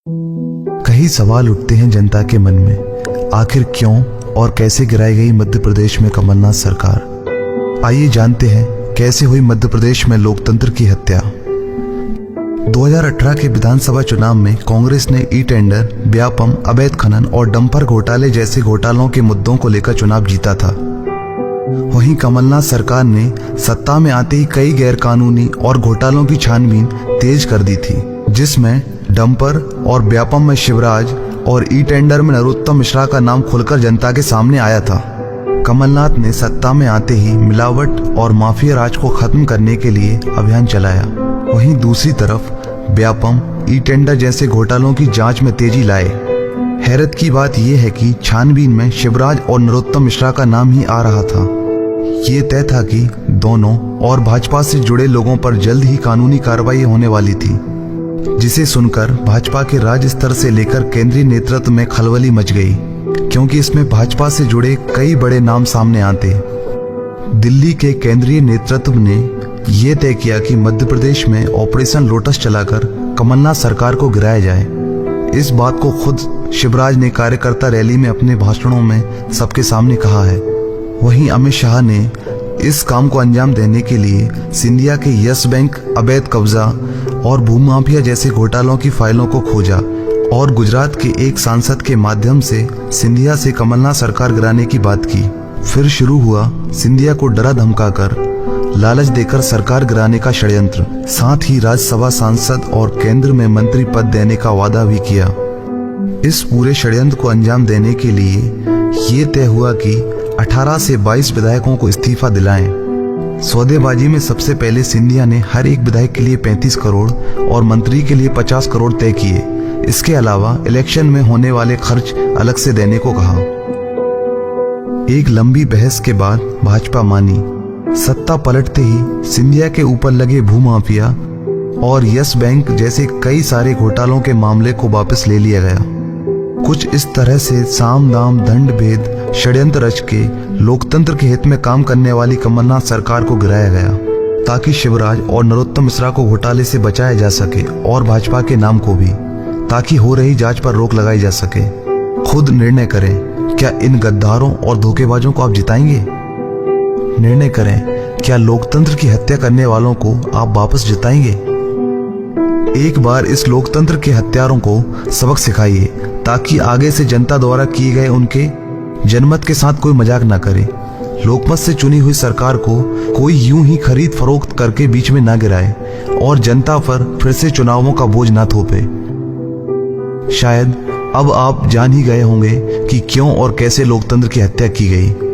कई सवाल उठते हैं जनता के मन में, आखिर क्यों और कैसे गिराई गई मध्य प्रदेश में कमलनाथ सरकार। आइए जानते हैं कैसे हुई मध्य प्रदेश में लोकतंत्र की हत्या। 2018 के विधानसभा चुनाव में कांग्रेस ने ई टेंडर, व्यापम, अवैध खनन और डंपर घोटाले जैसे घोटालों के मुद्दों को लेकर चुनाव जीता था। वहीं कमलनाथ सरकार ने सत्ता में आते ही कई गैरकानूनी और घोटालों की छानबीन तेज कर दी थी, जिसमें डंपर और व्यापम में शिवराज और ई टेंडर में नरोत्तम मिश्रा का नाम खुलकर जनता के सामने आया था। कमलनाथ ने सत्ता में आते ही मिलावट और माफिया राज को खत्म करने के लिए अभियान चलाया। वहीं दूसरी तरफ व्यापम, ई टेंडर जैसे घोटालों की जांच में तेजी लाए। हैरत की बात यह है कि छानबीन में शिवराज और नरोत्तम मिश्रा का नाम ही आ रहा था। ये तय था कि दोनों और भाजपा से जुड़े लोगों पर जल्द ही कानूनी कार्रवाई होने वाली थी, जिसे सुनकर भाजपा के राज्य स्तर से लेकर केंद्रीय नेतृत्व में खलबली मच गई, क्योंकि इसमें भाजपा से जुड़े कई बड़े नाम सामने आते। दिल्ली के केंद्रीय नेतृत्व ने यह तय किया कि मध्य प्रदेश में ऑपरेशन लोटस चलाकर कमलनाथ सरकार को गिराया जाए। इस बात को खुद शिवराज ने कार्यकर्ता रैली में अपने भाषणों में सबके सामने कहा है। वहीं अमित शाह ने इस काम को अंजाम देने के लिए सिंधिया के यस बैंक, अवैध कब्जा और भूमाफिया जैसे घोटालों की फाइलों को खोजा और गुजरात के एक सांसद के माध्यम से सिंधिया से कमलनाथ सरकार गिराने की बात की। फिर शुरू हुआ सिंधिया को डरा धमकाकर, लालच देकर सरकार गिराने का षड्यंत्र। साथ ही राज्यसभा सांसद और केंद्र में मंत्री पद देने का वादा भी किया। इस पूरे षड्यंत्र को अंजाम देने के लिए ये तय हुआ कि 18 से 22 विधायकों को इस्तीफा दिलाएं। सौदेबाजी में सबसे पहले सिंधिया ने हर एक विधायक के लिए 35 करोड़ और मंत्री के लिए 50 करोड़ तय किए। इसके अलावा इलेक्शन में होने वाले खर्च अलग से देने को कहा। एक लंबी बहस के बाद भाजपा मानी। सत्ता पलटते ही सिंधिया के ऊपर लगे भूमाफिया और यस बैंक जैसे कई सारे घोटालों के मामले को वापस ले लिया गया। कुछ इस तरह से साम दाम दंड भेद षड्यंत्र रच के लोकतंत्र के हित में काम करने वाली कमलनाथ सरकार को गिराया गया, ताकि शिवराज और नरोत्तम मिश्रा को घोटाले से बचाया जा सके और भाजपा के नाम को भी, ताकि हो रही जांच पर रोक लगाई जा सके। खुद निर्णय करें, क्या इन गद्दारों और धोखेबाजों को आप जिताएंगे? निर्णय करें, क्या लोकतंत्र की हत्या करने वालों को आप वापस जिताएंगे? एक बार इस लोकतंत्र के हत्यारों को सबक सिखाइए, ताकि आगे से जनता द्वारा किए गए उनके जनमत के साथ कोई मजाक ना करे। लोकमत से चुनी हुई सरकार को कोई यूं ही खरीद फरोख्त करके बीच में ना गिराए और जनता पर फिर से चुनावों का बोझ ना थोपे। शायद अब आप जान ही गए होंगे कि क्यों और कैसे लोकतंत्र की हत्या की गई।